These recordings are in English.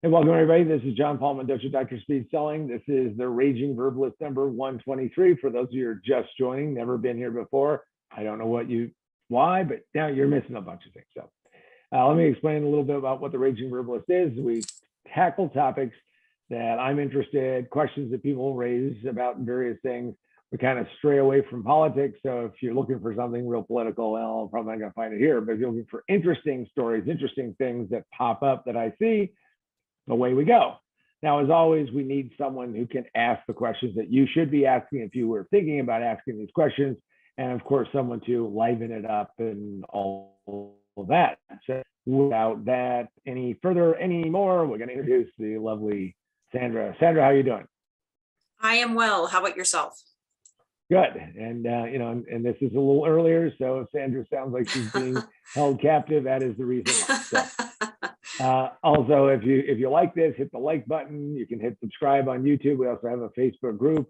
Hey, welcome everybody. This is John Paul Mendoza, Dr. Speed Selling. This is the Raging Verbalist number 123. For those of you who are just joining, never been here before, I don't know why, but now you're missing a bunch of things. So let me explain a little bit about what the Raging Verbalist is. We tackle topics that I'm interested, questions that people raise about various things. We kind of stray away from politics. So if you're looking for something real political, well, I'm probably not going to find it here. But if you're looking for interesting stories, interesting things that pop up that I see, away we go. Now, as always, we need someone who can ask the questions that you should be asking if you were thinking about asking these questions, and of course, someone to liven it up and all of that. So without that any more, we're going to introduce the lovely Sandra. Sandra, how are you doing? I am well. How about yourself? Good. And and this is a little earlier, so if Sandra sounds like she's being held captive, that is the reason why. So. Also, if you like this, hit the like button. You can hit subscribe on YouTube. We also have a Facebook group,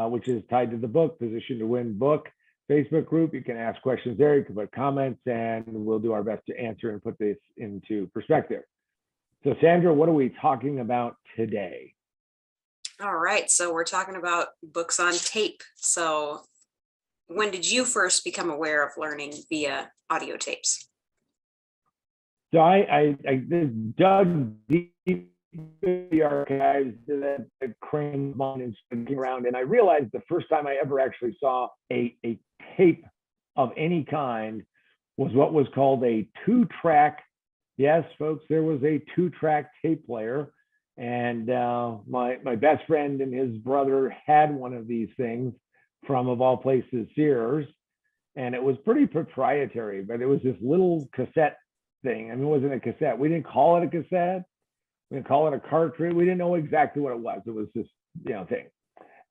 which is tied to the book, Position to Win book Facebook group. You can ask questions there. You can put comments, and we'll do our best to answer and put this into perspective. So, Sandra, what are we talking about today? All right. So we're talking about books on tape. So when did you first become aware of learning via audio tapes? So I dug deep into the archives, that craned mine and looking around, and I realized the first time I ever actually saw a tape of any kind was what was called a two-track. Yes, folks, there was a two-track tape player, and my best friend and his brother had one of these things from, of all places, Sears, and it was pretty proprietary, but it was this little cassette thing. I mean, it wasn't a cassette. We didn't call it a cassette. We didn't call it a cartridge. We didn't know exactly what it was. It was this, thing.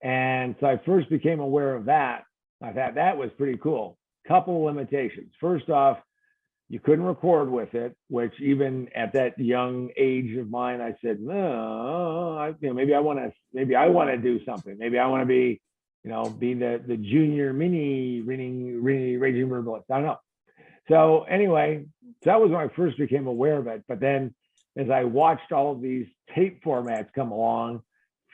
And so I first became aware of that. I thought that was pretty cool. Couple of limitations. First off, you couldn't record with it, which even at that young age of mine, I said, no, maybe I want to do something. Maybe I want to be, be the junior mini Raging Verbalist. I don't know. So anyway, that was when I first became aware of it. But then as I watched all of these tape formats come along,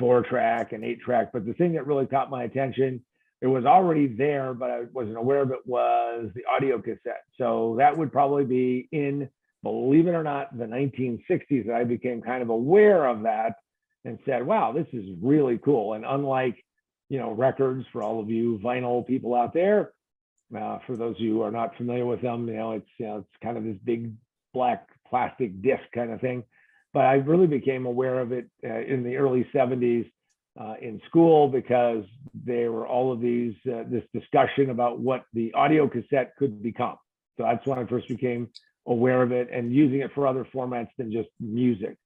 4-track and 8-track, but the thing that really caught my attention, it was already there, but I wasn't aware of it, was the audio cassette. So that would probably be in, believe it or not, the 1960s that I became kind of aware of that and said, wow, this is really cool. And unlike, records, for all of you vinyl people out there, for those of you who are not familiar with them, it's kind of this big black plastic disc kind of thing. But I really became aware of it in the early 70s in school, because there were all of these this discussion about what the audio cassette could become. So that's when I first became aware of it and using it for other formats than just music.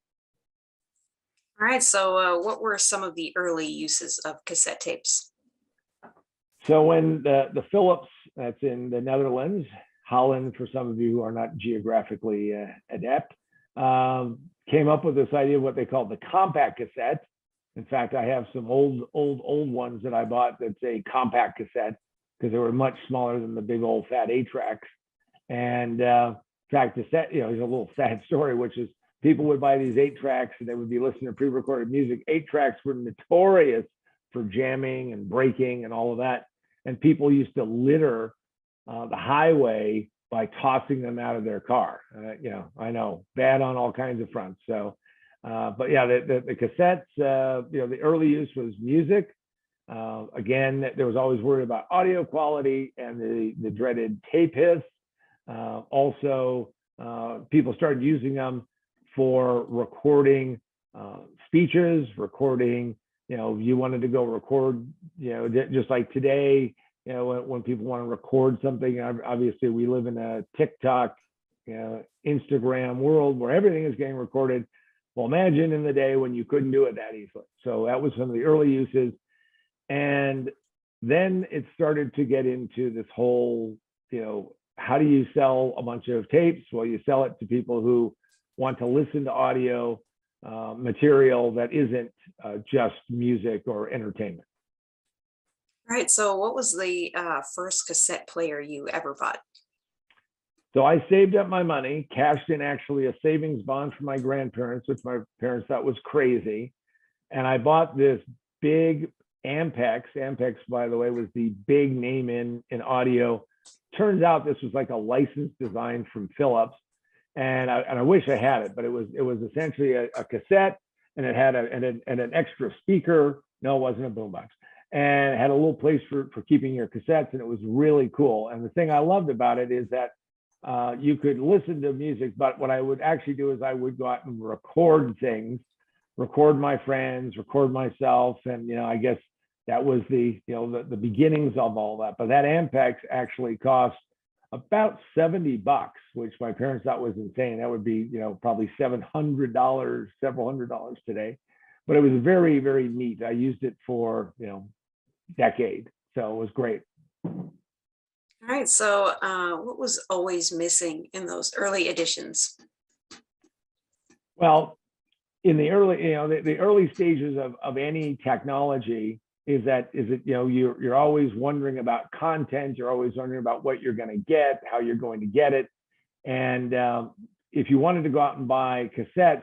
All right. So what were some of the early uses of cassette tapes? So when the Philips, that's in the Netherlands, Holland, for some of you who are not geographically adept, came up with this idea of what they called the compact cassette. In fact, I have some old ones that I bought that's a compact cassette, because they were much smaller than the big old fat 8-tracks. And in fact, there's a little sad story, which is people would buy these 8-tracks and they would be listening to pre-recorded music. 8-tracks were notorious for jamming and breaking and all of that. And people used to litter the highway by tossing them out of their car. I know, bad on all kinds of fronts. So, but yeah, the cassettes, the early use was music. Again, there was always worry about audio quality and the dreaded tape hiss. Also, people started using them for recording speeches, recording. You wanted to go record, just like today, when people want to record something, obviously we live in a TikTok, Instagram world where everything is getting recorded. Well, imagine in the day when you couldn't do it that easily. So that was some of the early uses. And then it started to get into this whole, how do you sell a bunch of tapes? Well, you sell it to people who want to listen to audio material that isn't just music or entertainment. All right. So what was the first cassette player you ever bought? So I saved up my money, cashed in actually a savings bond for my grandparents, which my parents thought was crazy. And I bought this big Ampex. Ampex, by the way, was the big name in audio. Turns out this was like a licensed design from Philips. And I wish I had it, but it was essentially a cassette, and it had an extra speaker. No, it wasn't a boombox, and it had a little place for keeping your cassettes, and it was really cool. And the thing I loved about it is that you could listen to music, but what I would actually do is I would go out and record things, record my friends, record myself, and I guess that was the beginnings of all that. But that Ampex actually cost about $70, which my parents thought was insane. That would be probably $700, several $100 today. But it was very, very neat. I used it for decade, so it was great. All right. So what was always missing in those early editions? Well, in the early, the early stages of any technology is that you're always wondering about content. You're always wondering about what you're going to get, how you're going to get it. And if you wanted to go out and buy cassettes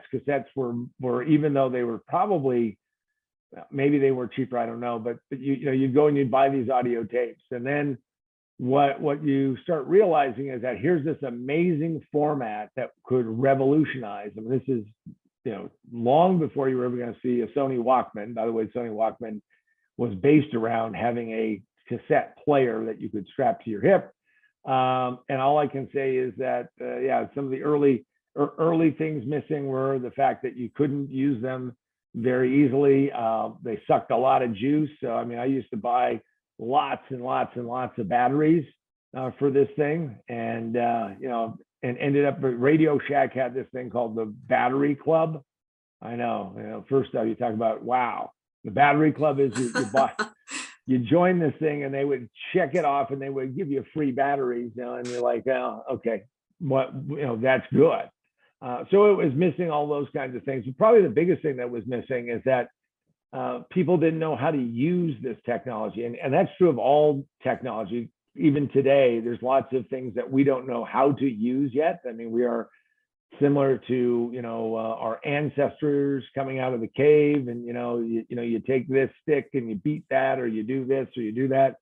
were even though they were probably, maybe they were cheaper, I don't know, but you'd go and you'd buy these audio tapes. And then what you start realizing is that here's this amazing format that could revolutionize. I mean, this is long before you were ever going to see a Sony Walkman. By the way, Sony Walkman was based around having a cassette player that you could strap to your hip. And all I can say is that, some of the early things missing were the fact that you couldn't use them very easily. They sucked a lot of juice. So, I mean, I used to buy lots and lots and lots of batteries for this thing. And, and ended up, Radio Shack had this thing called the Battery Club. I know, first off, you talk about, wow, the Battery Club is you join this thing and they would check it off and they would give you free batteries, and you're like, oh, okay, that's good. So it was missing all those kinds of things. But probably the biggest thing that was missing is that people didn't know how to use this technology. And that's true of all technology. Even today, there's lots of things that we don't know how to use yet. I mean, we are similar to our ancestors coming out of the cave, and you take this stick and you beat that, or you do this or you do that,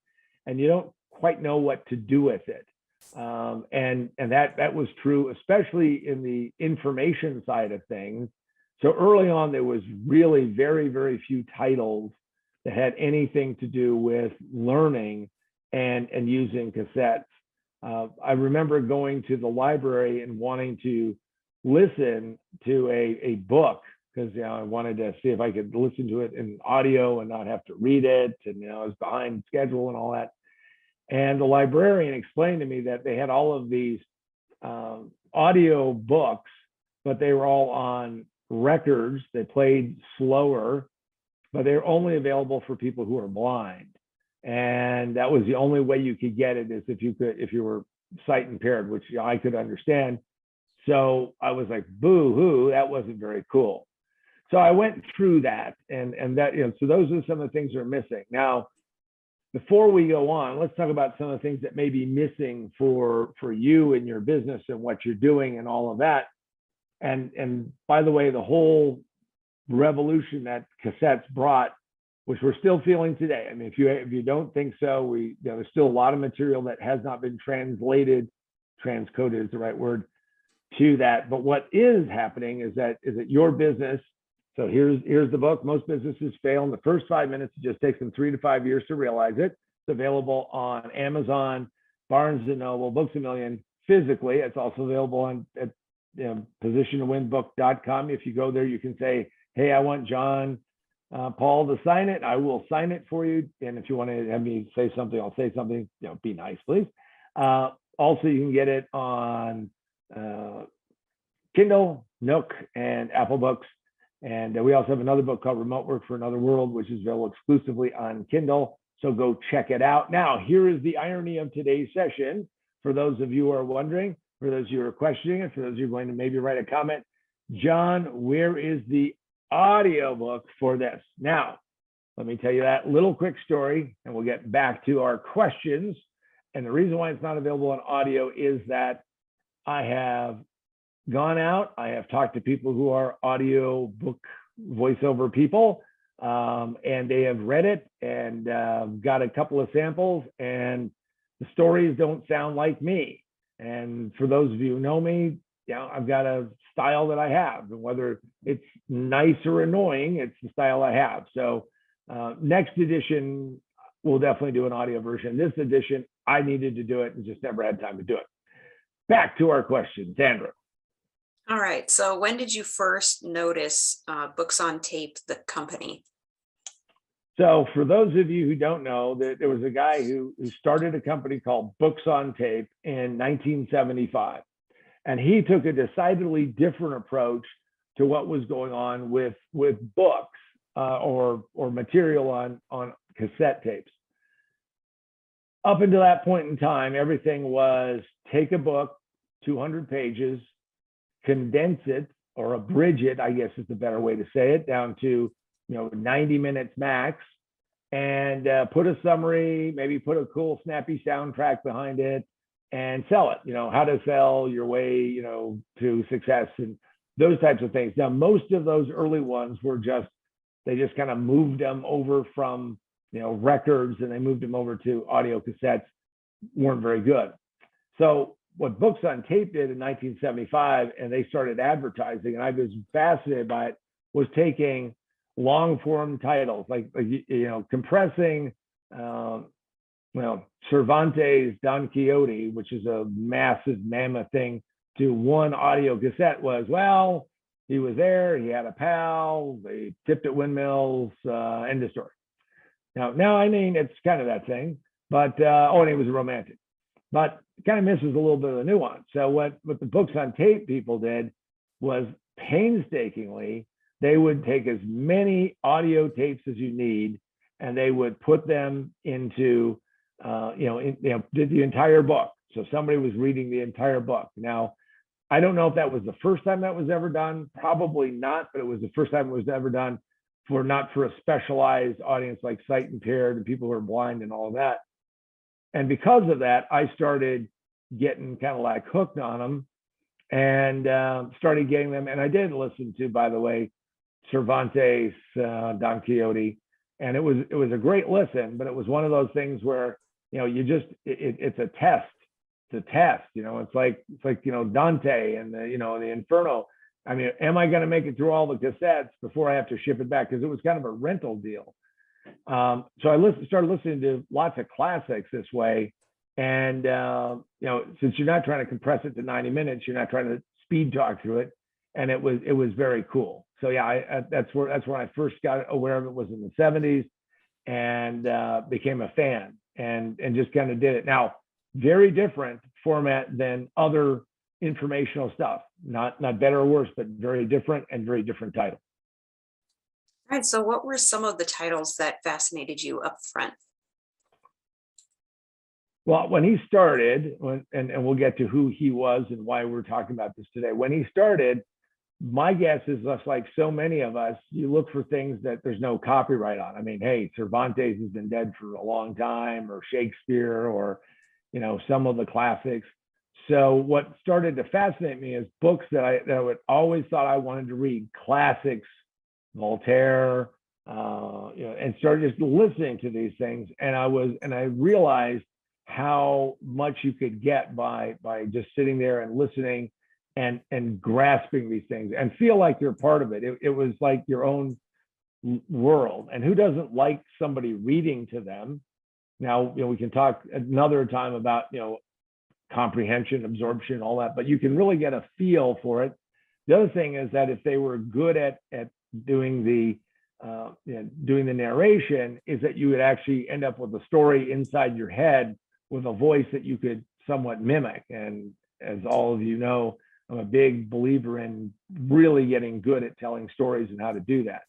and you don't quite know what to do with it. And that was true, especially in the information side of things. So early on, there was really very, very few titles that had anything to do with learning and using cassettes. I remember going to the library and wanting to listen to a book because I wanted to see if I could listen to it in audio and not have to read it. And I was behind schedule and all that. And the librarian explained to me that they had all of these audio books, but they were all on records. They played slower, but they were only available for people who are blind. And that was the only way you could get it, is if you were sight impaired, which I could understand. So I was like, boo hoo, that wasn't very cool. So I went through that, and that, so those are some of the things that are missing. Now, before we go on, let's talk about some of the things that may be missing for you and your business and what you're doing and all of that. And by the way, the whole revolution that cassettes brought, which we're still feeling today. I mean, if you don't think so, there's still a lot of material that has not been transcoded is the right word, to that. But what is happening is that your business. So here's the book. Most businesses fail in the first 5 minutes. It just takes them 3 to 5 years to realize it. It's available on Amazon, Barnes & Noble, Books A Million, physically. It's also available at positiontowinbook.com. If you go there, you can say, hey, I want John Paul to sign it. I will sign it for you. And if you want to have me say something, I'll say something. Be nice, please. Also, you can get it on Kindle, Nook, and Apple Books. And we also have another book called Remote Work for Another World, which is available exclusively on Kindle. So go check it out. Now, here is the irony of today's session. For those of you who are wondering, for those of you who are questioning it, for those of you who are going to maybe write a comment, John, where is the audio book for this? Now, let me tell you that little quick story, and we'll get back to our questions. And the reason why it's not available on audio is that I have gone out, I have talked to people who are audio book voiceover people, and they have read it and got a couple of samples, and the stories don't sound like me. And for those of you who know me, I've got a style that I have, and whether it's nice or annoying, it's the style I have. So next edition, we'll definitely do an audio version. This edition, I needed to do it and just never had time to do it. Back to our question, Sandra. All right. So when did you first notice Books on Tape, the company? So for those of you who don't know, there was a guy who started a company called Books on Tape in 1975. And he took a decidedly different approach to what was going on with books or material on cassette tapes. Up until that point in time, everything was take a book, 200 pages, condense it or abridge it, I guess is the better way to say it, down to 90 minutes max, and put a summary, maybe put a cool snappy soundtrack behind it, and sell it. How to sell your way to success and those types of things. Now, most of those early ones were they just kind of moved them over from records, and they moved them over to audio cassettes, weren't very good. So what Books on Tape did in 1975, and they started advertising, and I was fascinated by it, was taking long form titles, like compressing, Cervantes' Don Quixote, which is a massive mammoth thing, to one audio cassette. He was there, he had a pal, they tipped at windmills, end of story. Now, I mean, it's kind of that thing, but, and he was a romantic, but it kind of misses a little bit of the nuance. So what the Books on Tape people did was painstakingly, they would take as many audio tapes as you need, and they would put them into, did the entire book. So somebody was reading the entire book. Now, I don't know if that was the first time that was ever done, probably not, but it was the first time it was ever done not for a specialized audience like sight impaired and people who are blind and all of that. And because of that, I started getting kind of like hooked on them, and started getting them. And I did listen to, by the way, Cervantes, Don Quixote, and it was a great listen, but it was one of those things where it's a test. It's a test. It's like Dante and the Inferno. I mean, am I going to make it through all the cassettes before I have to ship it back? Because it was kind of a rental deal. So I started listening to lots of classics this way. And, since you're not trying to compress it to 90 minutes, you're not trying to speed talk through it. And it was very cool. So yeah, that's when I first got aware of it, was in the 70s, and became a fan and just kind of did it. Now, very different format than other informational stuff, not better or worse, but very different and very different title. All right. So what were some of the titles that fascinated you up front? Well, when he started, and we'll get to who he was and why we're talking about this today. When he started, my guess is, just like so many of us, you look for things that there's no copyright on. I mean, hey, Cervantes has been dead for a long time, or Shakespeare, or some of the classics. So what started to fascinate me is books that I would always thought I wanted to read, classics, Voltaire, and started just listening to these things. And I realized how much you could get by just sitting there and listening and grasping these things and feel like you're part of it. It was like your own world. And who doesn't like somebody reading to them? Now, we can talk another time about, comprehension, absorption, all that, but you can really get a feel for it. The other thing is that if they were good at doing the narration, is that you would actually end up with a story inside your head with a voice that you could somewhat mimic. And as all of you know, I'm a big believer in really getting good at telling stories and how to do that.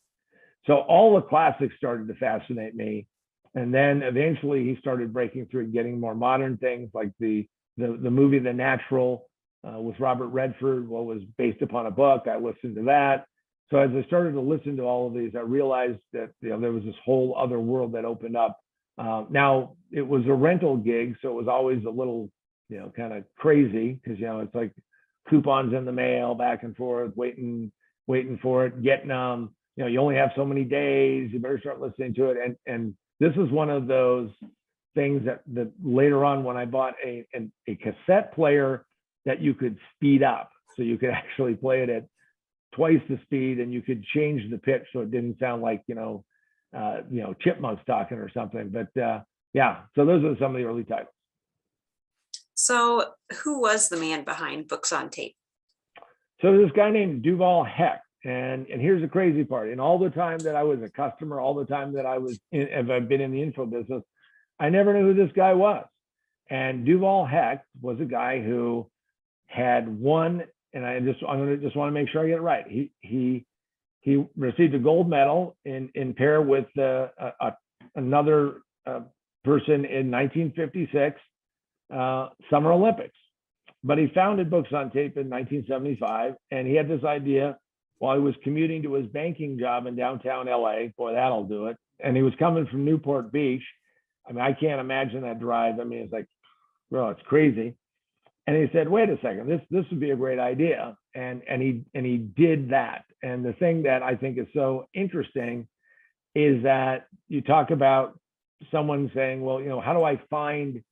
So all the classics started to fascinate me. And then eventually he started breaking through and getting more modern things, like the movie The Natural with Robert Redford, what was based upon a book. I listened to that. So as I started to listen to all of these, I realized that there was this whole other world that opened up. Now, it was a rental gig, so it was always a little kind of crazy because, it's like coupons in the mail back and forth, waiting for it, getting you only have so many days, you better start listening to it. And this is one of those things that later on when I bought a cassette player that you could speed up. So you could actually play it at twice the speed and you could change the pitch so it didn't sound like, chipmunks talking or something. But yeah, so those are some of the early titles. So who was the man behind Books on Tape? So this guy named Duval Heck. And here's the crazy part. In all the time that I was a customer, all the time that I've been in the info business, I never knew who this guy was. And Duval Heck was a guy who had won, and I just want to make sure I get it right. He received a gold medal in pair with another person in 1956 Summer Olympics. But he founded Books on Tape in 1975, and he had this idea while he was commuting to his banking job in downtown LA. Boy, that'll do it. And he was coming from Newport Beach. I mean, I can't imagine that drive. I mean, it's like, well, it's crazy. And he said, wait a second, this would be a great idea. And he did that. And the thing that I think is so interesting is that you talk about someone saying, well, how do I find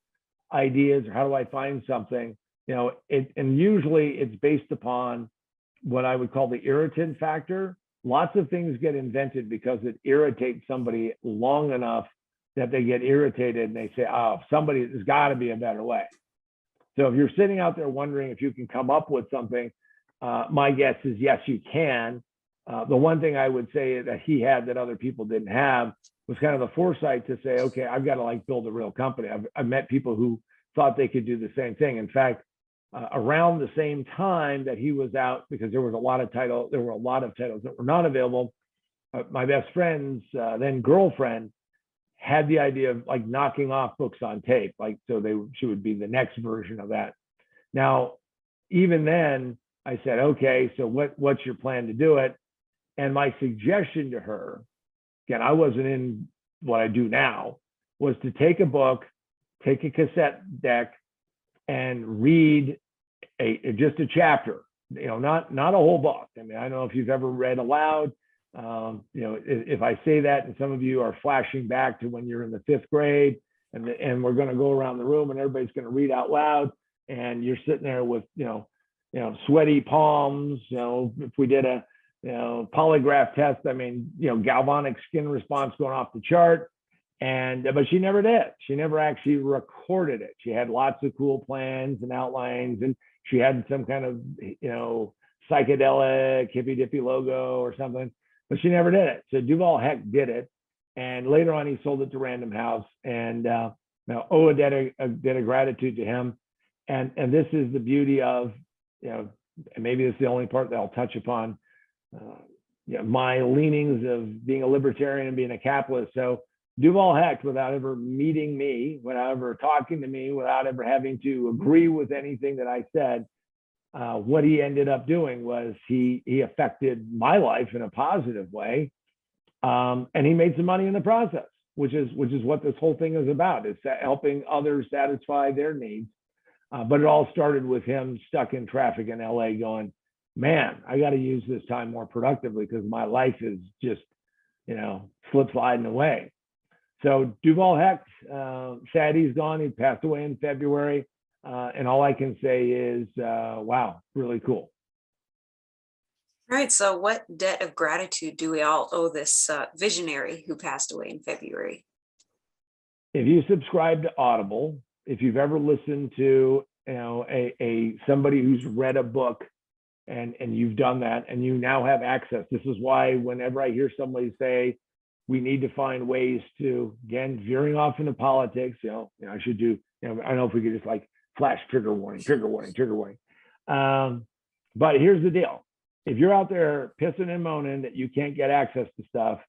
ideas or how do I find something? And usually it's based upon what I would call the irritant factor. Lots of things get invented because it irritates somebody long enough that they get irritated and they say, oh, there's got to be a better way. So if you're sitting out there wondering if you can come up with something, my guess is yes, you can. The one thing I would say that he had that other people didn't have was kind of the foresight to say, okay, I've got to build a real company. I've met people who thought they could do the same thing. In fact, around the same time that he was out, because there were a lot of titles that were not available. My best friend's then girlfriend had the idea of knocking off Books on Tape, she would be the next version of that. Now, even then, I said, okay, so what's your plan to do it? And my suggestion to her, again, I wasn't in what I do now, was to take a book, take a cassette deck, and read just a chapter, not a whole book. I mean, I don't know if you've ever read aloud. If I say that and some of you are flashing back to when you're in the 5th grade and we're going to go around the room and everybody's going to read out loud and you're sitting there with, sweaty palms, if we did a, polygraph test, I mean, galvanic skin response going off the chart. But she never did. She never actually recorded it. She had lots of cool plans and outlines, and she had some kind of, psychedelic hippy dippy logo or something, but she never did it. So Duval Heck did it. And later on, he sold it to Random House, and owe a debt of gratitude to him. And this is the beauty of, and maybe it's the only part that I'll touch upon, my leanings of being a libertarian and being a capitalist. So Duval Heck, without ever meeting me, without ever talking to me, without ever having to agree with anything that I said, what he ended up doing was he affected my life in a positive way, and he made some money in the process, which is what this whole thing is about. It's helping others satisfy their needs. But it all started with him stuck in traffic in LA going, man, I got to use this time more productively because my life is just, slip sliding away. So Duval Heck, sad he's gone. He passed away in February. And all I can say is, wow, really cool. All right. So what debt of gratitude do we all owe this visionary who passed away in February? If you subscribe to Audible, if you've ever listened to, somebody who's read a book and you've done that and you now have access. This is why whenever I hear somebody say, we need to find ways to, again, veering off into politics, I should do, I don't know if we could just flash trigger warning. But here's the deal. If you're out there pissing and moaning that you can't get access to stuff,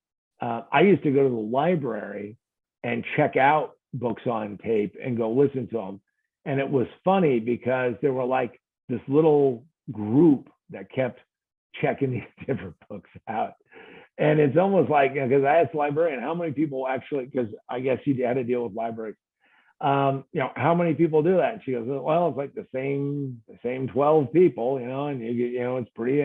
I used to go to the library and check out Books on Tape and go listen to them. And it was funny because there were this little group that kept checking these different books out. And it's almost because I asked the librarian how many people actually, because I guess he had to deal with libraries. How many people do that? And she goes, well, it's like the same 12 people, and it's pretty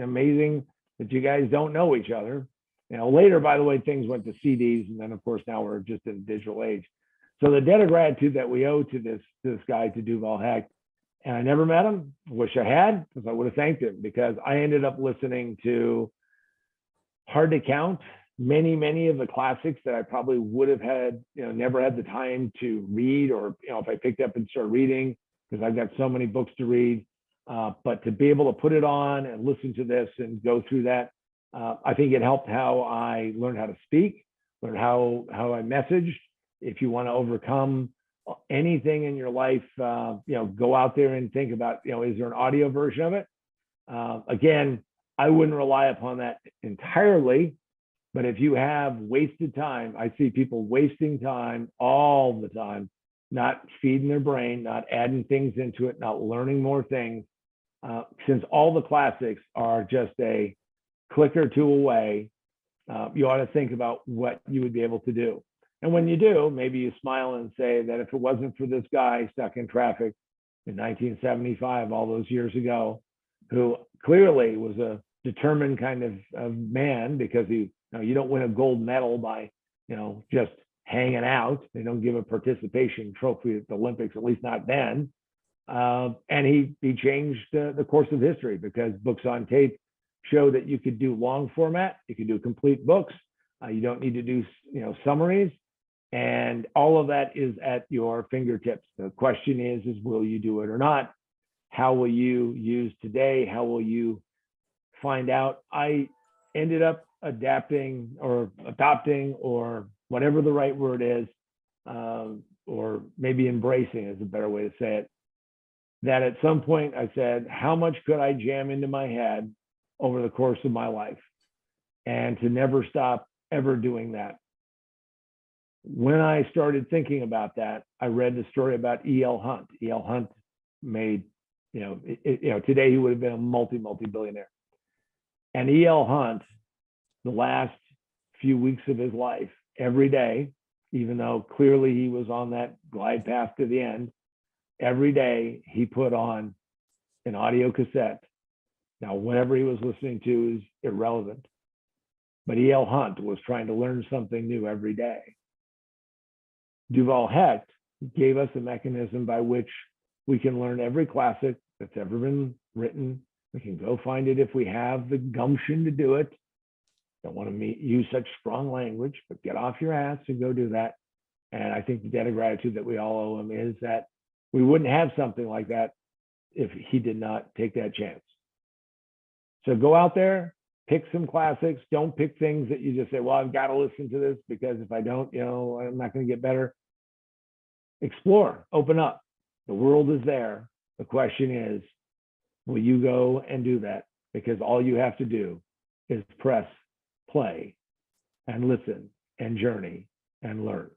amazing that you guys don't know each other. Later, by the way, things went to CDs, and then of course now we're just in a digital age. So the debt of gratitude that we owe to this guy, to Duval Hecht, and I never met him. Wish I had, because I would have thanked him, because I ended up listening to Hard to Count, many of the classics that I probably would have had, never had the time to read, or if I picked up and started reading, because I've got so many books to read. But to be able to put it on and listen to this and go through that, I think it helped how I learned how to speak, learn how I messaged. If you want to overcome anything in your life, go out there and think about, is there an audio version of it? Again, I wouldn't rely upon that entirely, but if you have wasted time, I see people wasting time all the time, not feeding their brain, not adding things into it, not learning more things. Since all the classics are just a click or two away, you ought to think about what you would be able to do. And when you do, maybe you smile and say that if it wasn't for this guy stuck in traffic in 1975, all those years ago, who clearly was a determined kind of man, because you don't win a gold medal by, just hanging out. They don't give a participation trophy at the Olympics, at least not then. And he changed the course of history, because books on tape show that you could do long format, you could do complete books. You don't need to do, summaries. And all of that is at your fingertips. The question is will you do it or not? How will you use today? How will you find out? I ended up adapting or adopting, or whatever the right word is, or maybe embracing is a better way to say it, that at some point I said, how much could I jam into my head over the course of my life? And to never stop ever doing that. When I started thinking about that, I read the story about E.L. Hunt. E.L. Hunt made, today he would have been a multi-billionaire. And E.L. Hunt, the last few weeks of his life, every day, even though clearly he was on that glide path to the end, every day he put on an audio cassette. Now, whatever he was listening to is irrelevant, but E.L. Hunt was trying to learn something new every day. Duval Hecht gave us a mechanism by which we can learn every classic that's ever been written. We can go find it if we have the gumption to do it. Don't want to use such strong language, but get off your ass and go do that. And I think the debt of gratitude that we all owe him is that we wouldn't have something like that if he did not take that chance. So go out there, pick some classics. Don't pick things that you just say, well, I've got to listen to this, because if I don't, I'm not going to get better. Explore, open up. The world is there. The question is, will you go and do that? Because all you have to do is press play and listen and journey and learn.